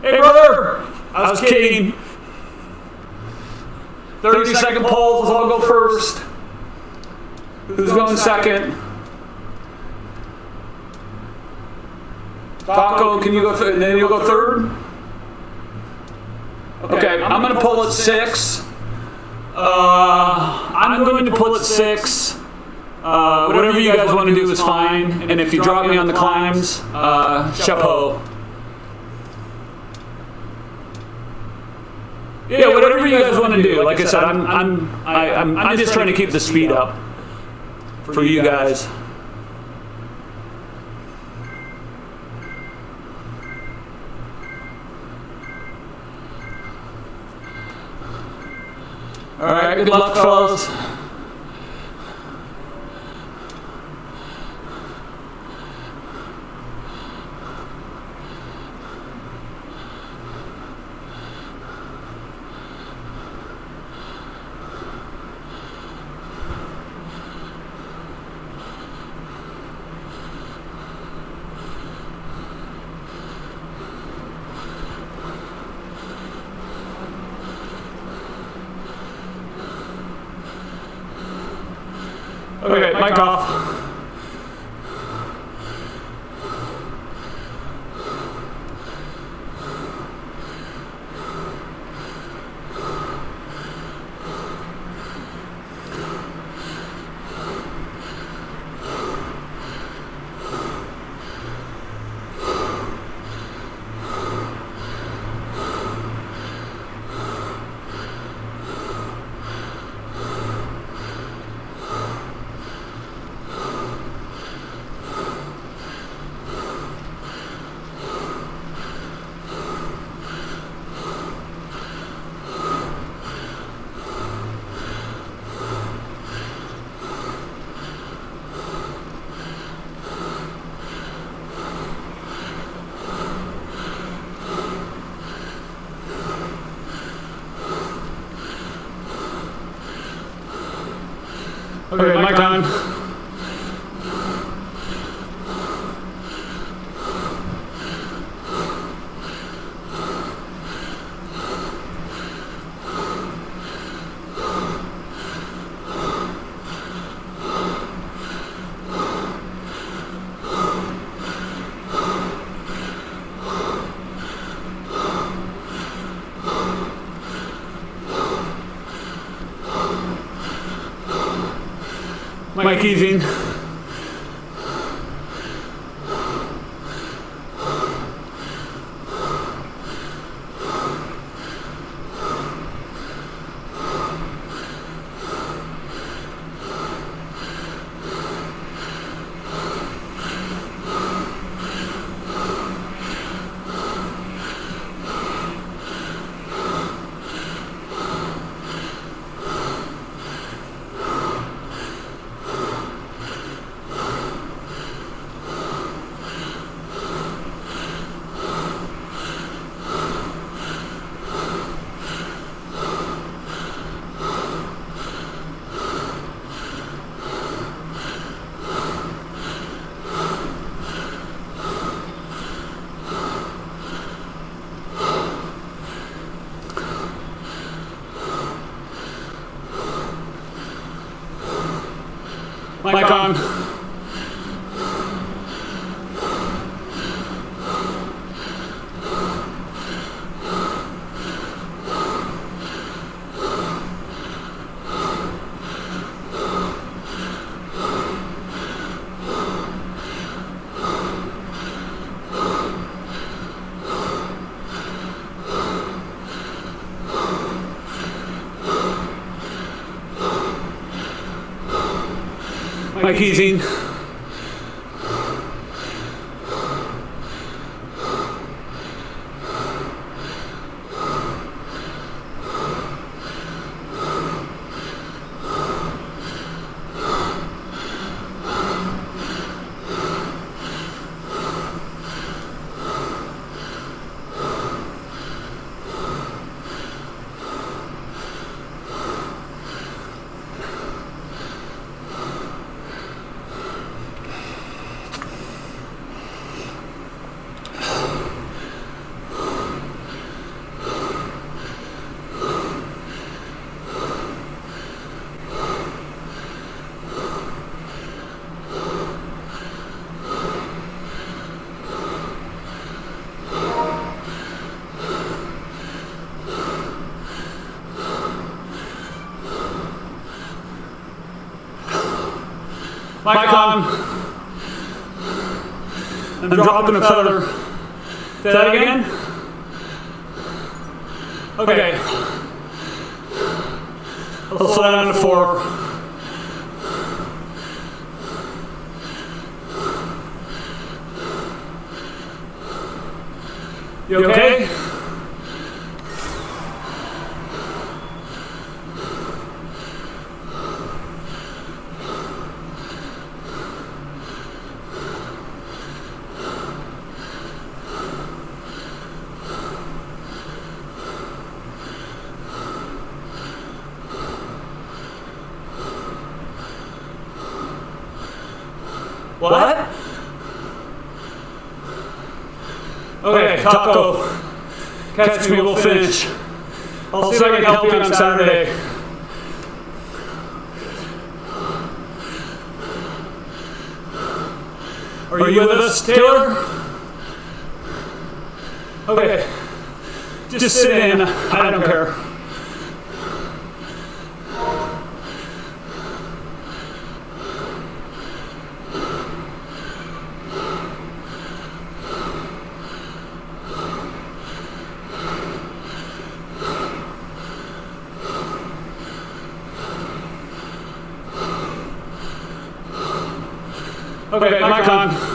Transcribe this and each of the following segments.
Hey, brother! I was kidding. 30-second polls. I'll go first. Who's going second? Taco, can you go third? And then you'll go third? Okay, I'm going to pull at 6. I'm going to pull at 6. Whatever you guys want to do is fine. And if you drop me on the climbs, chapeau. Yeah, whatever you guys want to do. Like I said, I'm just trying to keep the speed up for you guys. All right, good luck, fellas. Okay, mic off. Okay, mic on. Mike Easing. Mic on. Mike Easing. Mic on. I'm dropping a feather. Say that again? Okay. I'll slow down to 4. You okay? What? Okay, Taco. Catch me, we'll finish. I'll see if I can help you on Saturday. Are you with us, Taylor? Okay. Just sit in. I don't care. Okay, mic on.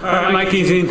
All right, mic easy.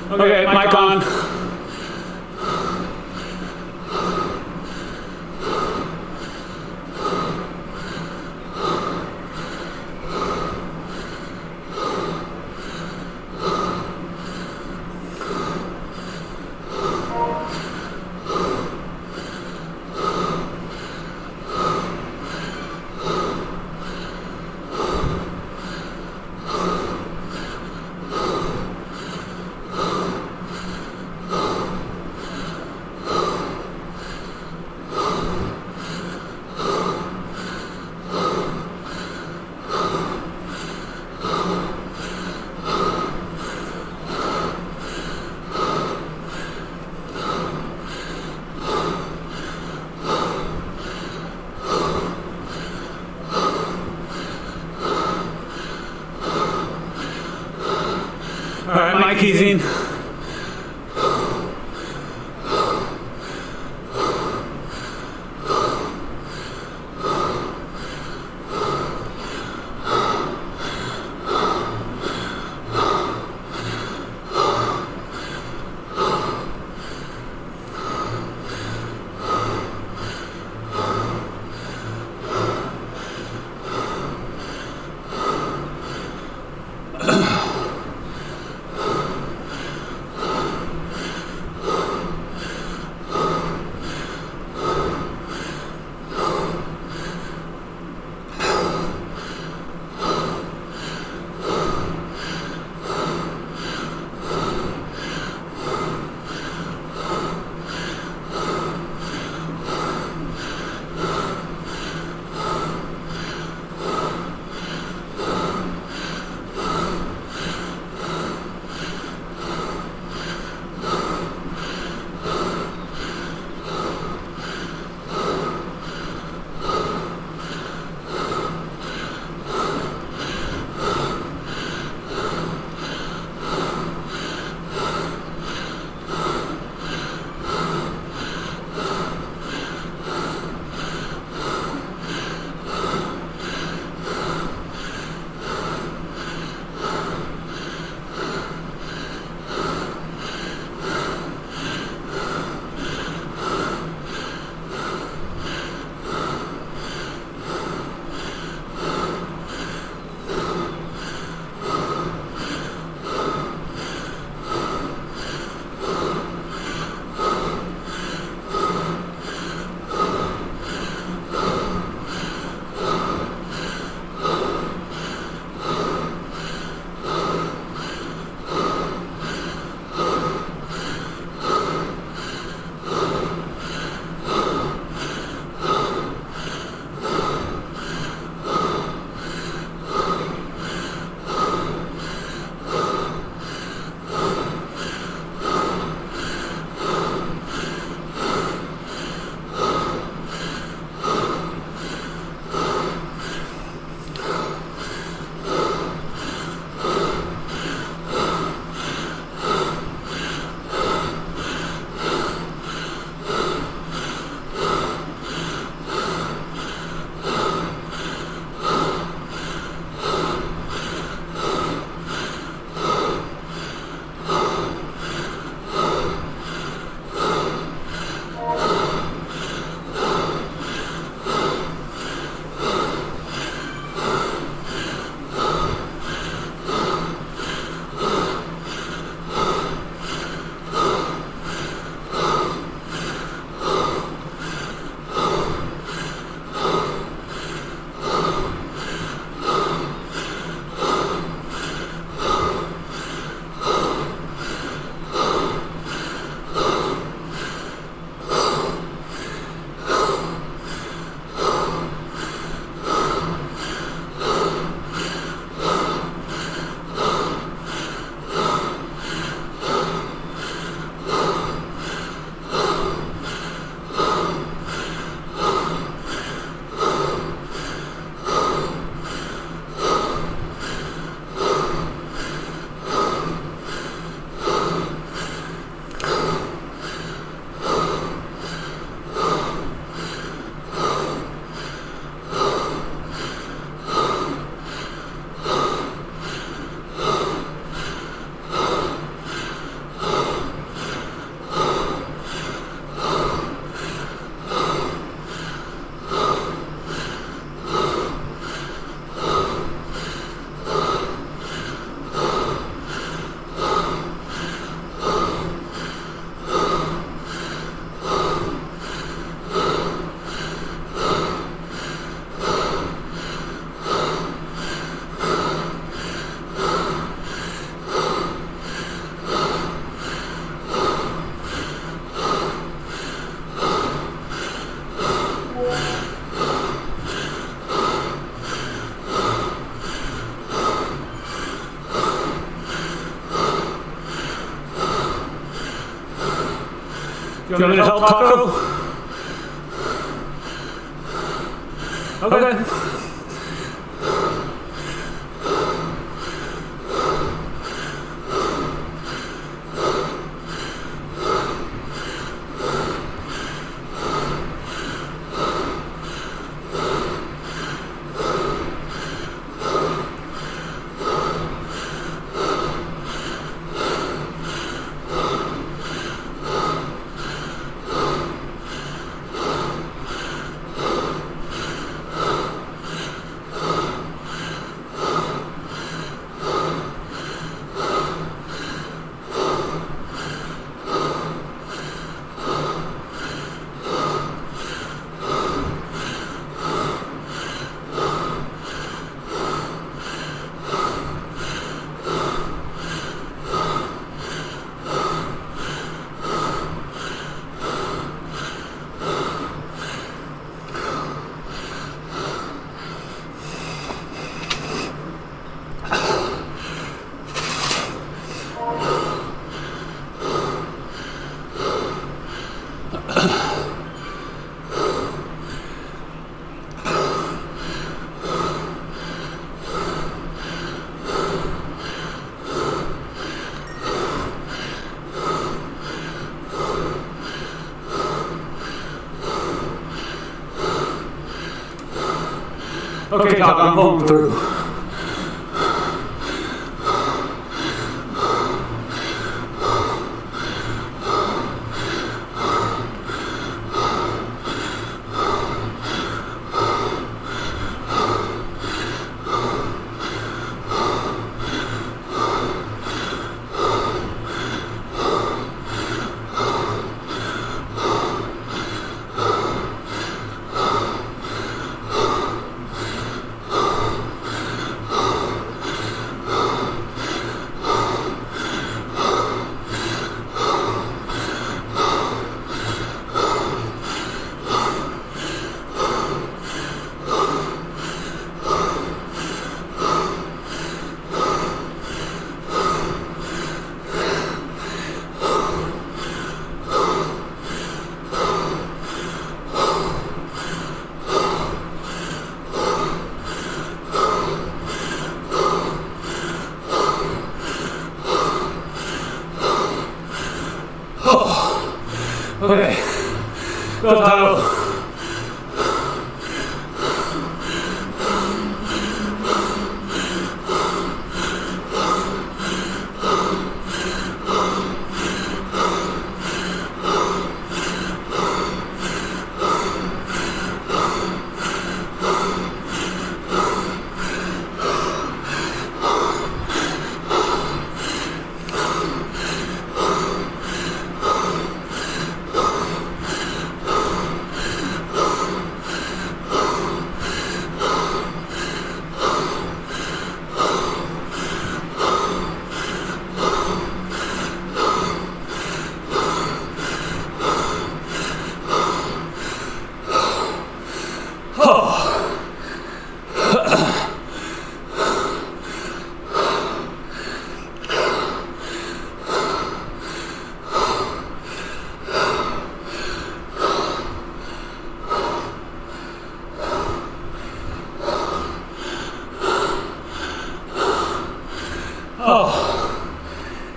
Okay, mic on. All right, mic easy. you want me to help, Taco? Okay. Okay, Taco, I'm pulling through. Okay. Go, Taco.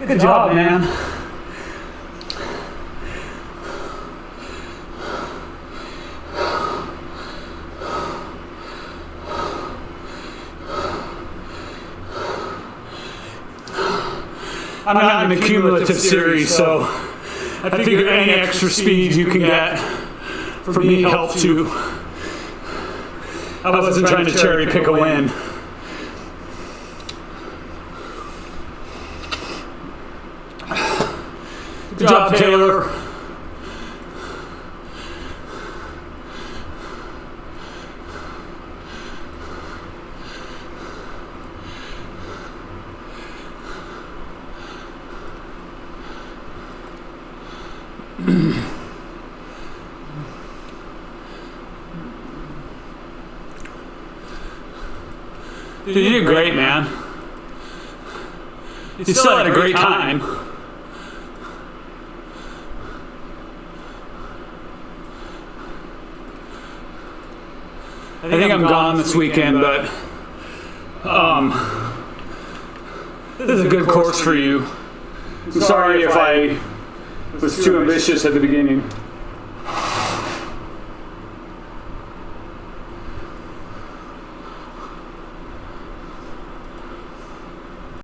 Good job, man. I'm not in the cumulative series, so I figure any extra speed you can get for me helps you. I wasn't trying to cherry pick a win. Good job, Taylor. Dude, you did great, man. You still had a great time. I think I'm gone this weekend, but this is a good course for you. I'm sorry if I was too ambitious at the beginning.